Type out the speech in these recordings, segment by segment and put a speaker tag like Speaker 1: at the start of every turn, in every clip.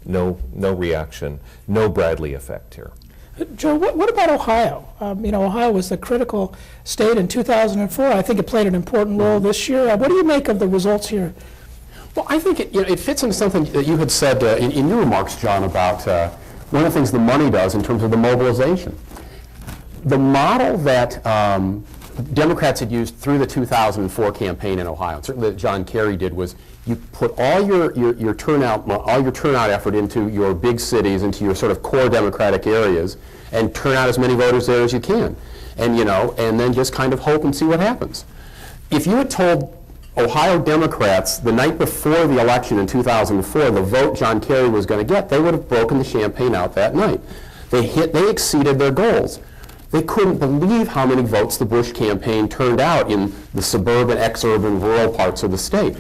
Speaker 1: no reaction, no Bradley effect here.
Speaker 2: Joe, what about Ohio? Ohio was the critical state in 2004. I think it played an important role this year. What do you make of the results here?
Speaker 3: Well, I think it fits into something that you had said in your remarks, John, about one of the things the money does in terms of the mobilization. The model that Democrats had used through the 2004 campaign in Ohio, and certainly that John Kerry did, was you put all your turnout effort into your big cities, into your sort of core Democratic areas, and turn out as many voters there as you can, and then just kind of hope and see what happens. If you had told Ohio Democrats the night before the election in 2004 the vote John Kerry was going to get, they would have broken the champagne out that night. They exceeded their goals. They couldn't believe how many votes the Bush campaign turned out in the suburban, exurban, rural parts of the state.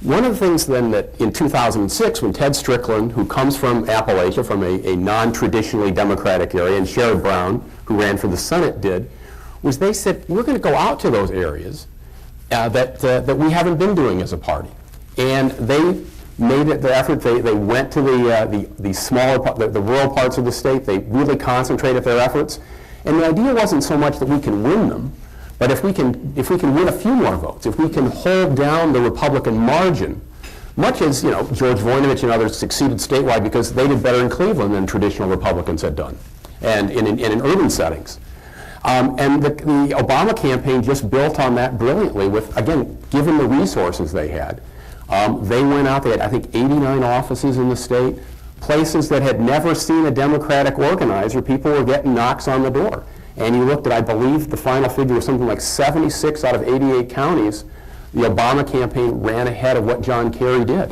Speaker 3: One of the things then that in 2006, when Ted Strickland, who comes from Appalachia, from a non-traditionally Democratic area, and Sherrod Brown, who ran for the Senate, did, was they said, we're going to go out to those areas that we haven't been doing as a party. And they made it the effort. They went to the smaller, the rural parts of the state. They really concentrated their efforts. And the idea wasn't so much that we can win them, but if we can win a few more votes, if we can hold down the Republican margin, much as George Voinovich and others succeeded statewide because they did better in Cleveland than traditional Republicans had done, and in urban settings. And the Obama campaign just built on that brilliantly with, again, given the resources they had. They went out, they had, I think, 89 offices in the state, places that had never seen a Democratic organizer. People were getting knocks on the door. And you looked at, I believe the final figure was something like 76 out of 88 counties, the Obama campaign ran ahead of what John Kerry did.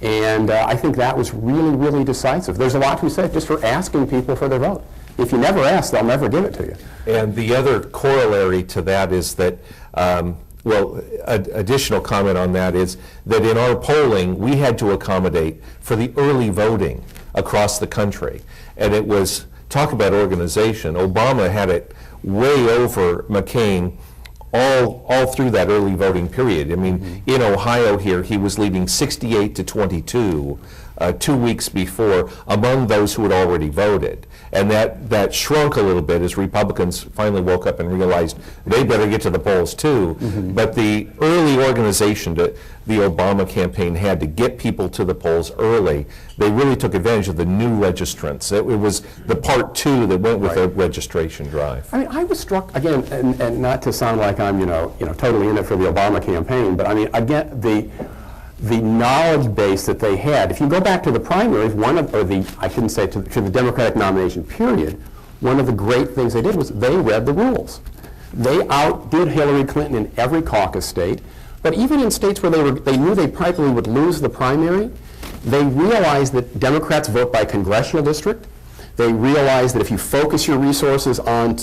Speaker 3: And I think that was really, really decisive. There's a lot to be said just for asking people for their vote. If you never ask, they'll never give it to you.
Speaker 1: And the other corollary to that is that, additional comment on that is that in our polling, we had to accommodate for the early voting across the country. And it was, talk about organization, Obama had it way over McCain all through that early voting period. I mean, in Ohio here, he was leading 68-22 2 weeks before among those who had already voted. And that shrunk a little bit as Republicans finally woke up and realized they better get to the polls too. But the early organization that the Obama campaign had to get people to the polls early, they really took advantage of the new registrants. It was the part two that went with the registration drive.
Speaker 3: I mean, I was struck, again, and not to sound like I'm, totally in it for the Obama campaign, but I mean, again, the knowledge base that they had. If you go back to the primaries, I shouldn't say to the Democratic nomination period, one of the great things they did was they read the rules. They outdid Hillary Clinton in every caucus state, but even in states where they knew they probably would lose the primary, they realized that Democrats vote by congressional district. They realized that if you focus your resources on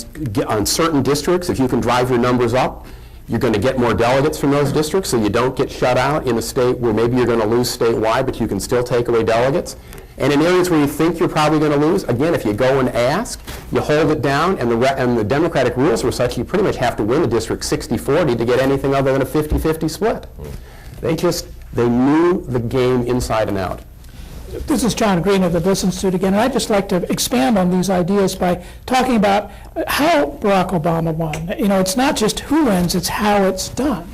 Speaker 3: certain districts, if you can drive your numbers up, you're going to get more delegates from those districts, so you don't get shut out in a state where maybe you're going to lose statewide, but you can still take away delegates. And in areas where you think you're probably going to lose, again, if you go and ask, you hold it down, and the Democratic rules were such you pretty much have to win a district 60-40 to get anything other than a 50-50 split. They knew the game inside and out.
Speaker 2: This is John Green of the Bliss Institute again, and I'd just like to expand on these ideas by talking about how Barack Obama won. It's not just who wins, it's how it's done.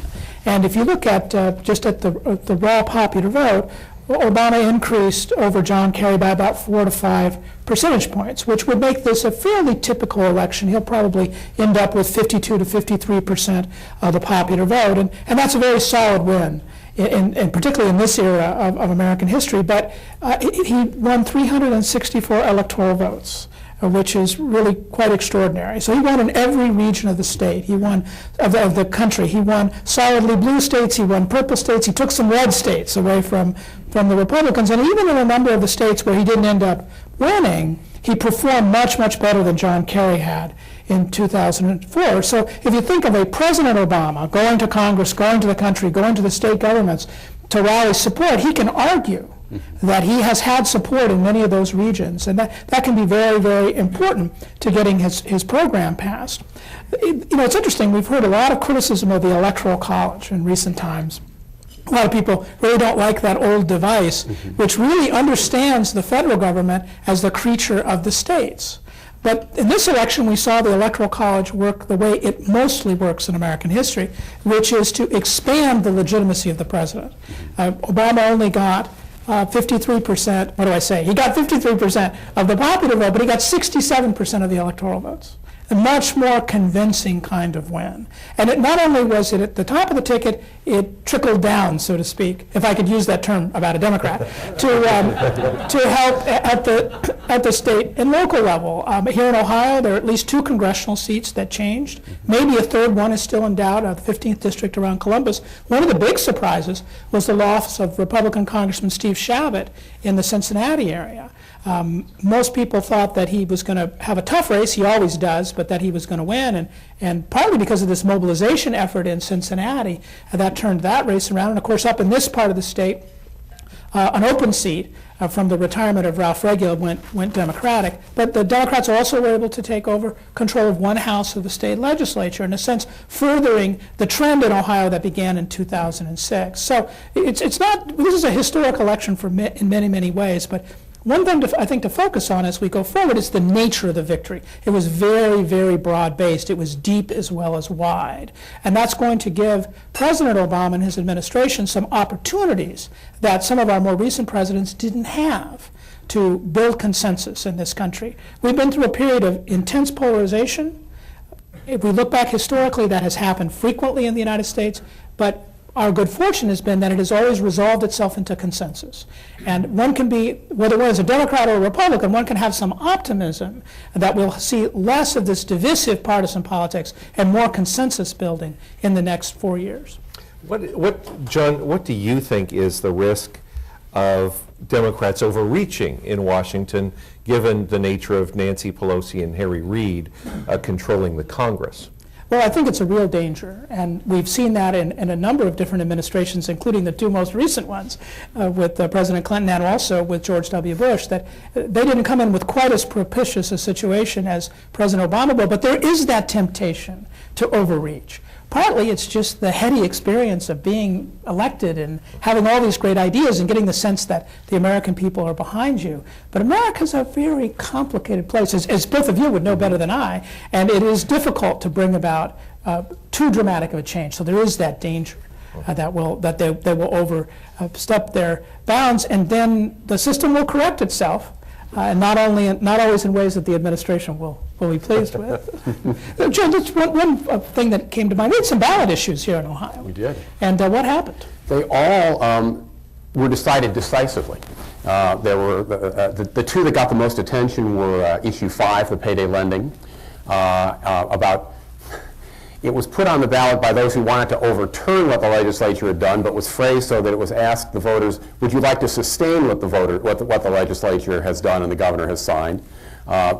Speaker 2: And if you look at just at the raw popular vote, Obama increased over John Kerry by about 4 to 5 percentage points, which would make this a fairly typical election. He'll probably end up with 52 to 53% of the popular vote, and that's a very solid win. And particularly in this era of American history, but he won 364 electoral votes, which is really quite extraordinary. So he won in every region of the state. He won of the country. He won solidly blue states. He won purple states. He took some red states away from the Republicans. And even in a number of the states where he didn't end up winning, he performed much, much better than John Kerry had in 2004. So if you think of a President Obama going to Congress, going to the country, going to the state governments to rally support, he can argue that he has had support in many of those regions, and that can be very, very important to getting his program passed. It's interesting, we've heard a lot of criticism of the Electoral College in recent times. A lot of people really don't like that old device, which really understands the federal government as the creature of the states. But in this election, we saw the Electoral College work the way it mostly works in American history, which is to expand the legitimacy of the president. Obama only got 53%, what do I say? He got 53% of the popular vote, but he got 67% of the electoral votes. A much more convincing kind of win. And it not only was it at the top of the ticket, it trickled down, so to speak, if I could use that term about a Democrat, to help at the state and local level. Here in Ohio, there are at least 2 congressional seats that changed. Maybe a third one is still in doubt, the 15th district around Columbus. One of the big surprises was the loss of Republican Congressman Steve Chabot in the Cincinnati area. Most people thought that he was going to have a tough race, he always does, but that he was going to win, and partly because of this mobilization effort in Cincinnati, that turned that race around. And of course, up in this part of the state, an open seat from the retirement of Ralph Regula went Democratic, but the Democrats also were able to take over control of one house of the state legislature, in a sense furthering the trend in Ohio that began in 2006. So it's not, this is a historic election in many, many ways, but one thing I think to focus on as we go forward is the nature of the victory. It was very, very broad-based. It was deep as well as wide. And that's going to give President Obama and his administration some opportunities that some of our more recent presidents didn't have to build consensus in this country. We've been through a period of intense polarization. If we look back historically, that has happened frequently in the United States, but our good fortune has been that it has always resolved itself into consensus. And one can be, whether one is a Democrat or a Republican, one can have some optimism that we'll see less of this divisive partisan politics and more consensus building in the next 4 years.
Speaker 1: John, what do you think is the risk of Democrats overreaching in Washington, given the nature of Nancy Pelosi and Harry Reid controlling the Congress?
Speaker 2: Well, I think it's a real danger, and we've seen that in a number of different administrations, including the 2 most recent ones with President Clinton and also with George W. Bush, that they didn't come in with quite as propitious a situation as President Obama will, but there is that temptation to overreach. Partly it's just the heady experience of being elected and having all these great ideas and getting the sense that the American people are behind you. But America's a very complicated place, as both of you would know better than I, and it is difficult to bring about too dramatic of a change. So there is that danger that they will overstep their bounds, and then the system will correct itself. And not always in ways that the administration will be pleased with. Joe, just one thing that came to mind. We had some ballot issues here in Ohio.
Speaker 3: We did.
Speaker 2: And what happened?
Speaker 3: They all were decided decisively. There were the 2 that got the most attention were issue 5, the payday lending, it was put on the ballot by those who wanted to overturn what the legislature had done, but was phrased so that it was asked the voters, would you like to sustain what the legislature has done and the governor has signed?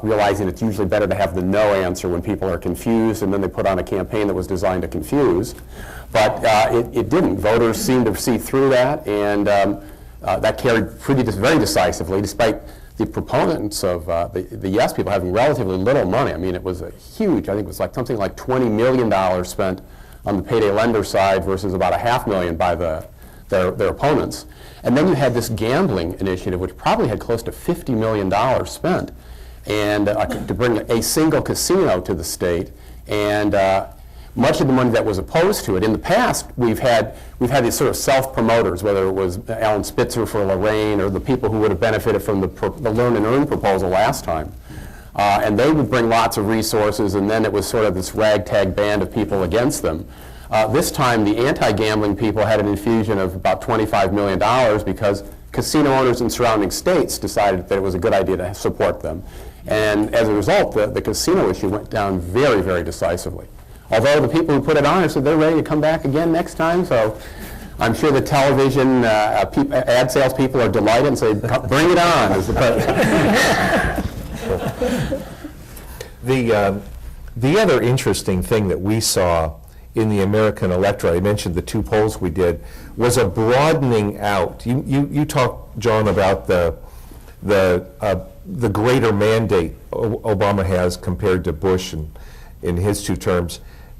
Speaker 3: Realizing it's usually better to have the no answer when people are confused, and then they put on a campaign that was designed to confuse. But it didn't. Voters seemed to see through that, and that carried very decisively, despite the proponents of the yes people having relatively little money. I mean, it was a huge, I think it was like something like $20 million spent on the payday lender side versus about $500,000 by their opponents. And then you had this gambling initiative, which probably had close to $50 million spent, and to bring a single casino to the state. And much of the money that was opposed to it. In the past, we've had these sort of self-promoters, whether it was Alan Spitzer for Lorraine or the people who would have benefited from the Learn and Earn proposal last time. And they would bring lots of resources, and then it was sort of this ragtag band of people against them. This time, the anti-gambling people had an infusion of about $25 million because casino owners in surrounding states decided that it was a good idea to support them. And as a result, the casino issue went down very, very decisively. Although the people who put it on said they're ready to come back again next time, so I'm sure the television ad sales people are delighted and say, bring it on. As
Speaker 1: the other interesting thing that we saw in the American electorate, I mentioned the 2 polls we did, was a broadening out. You talked, John, about the greater mandate Obama has compared to Bush in his 2 terms.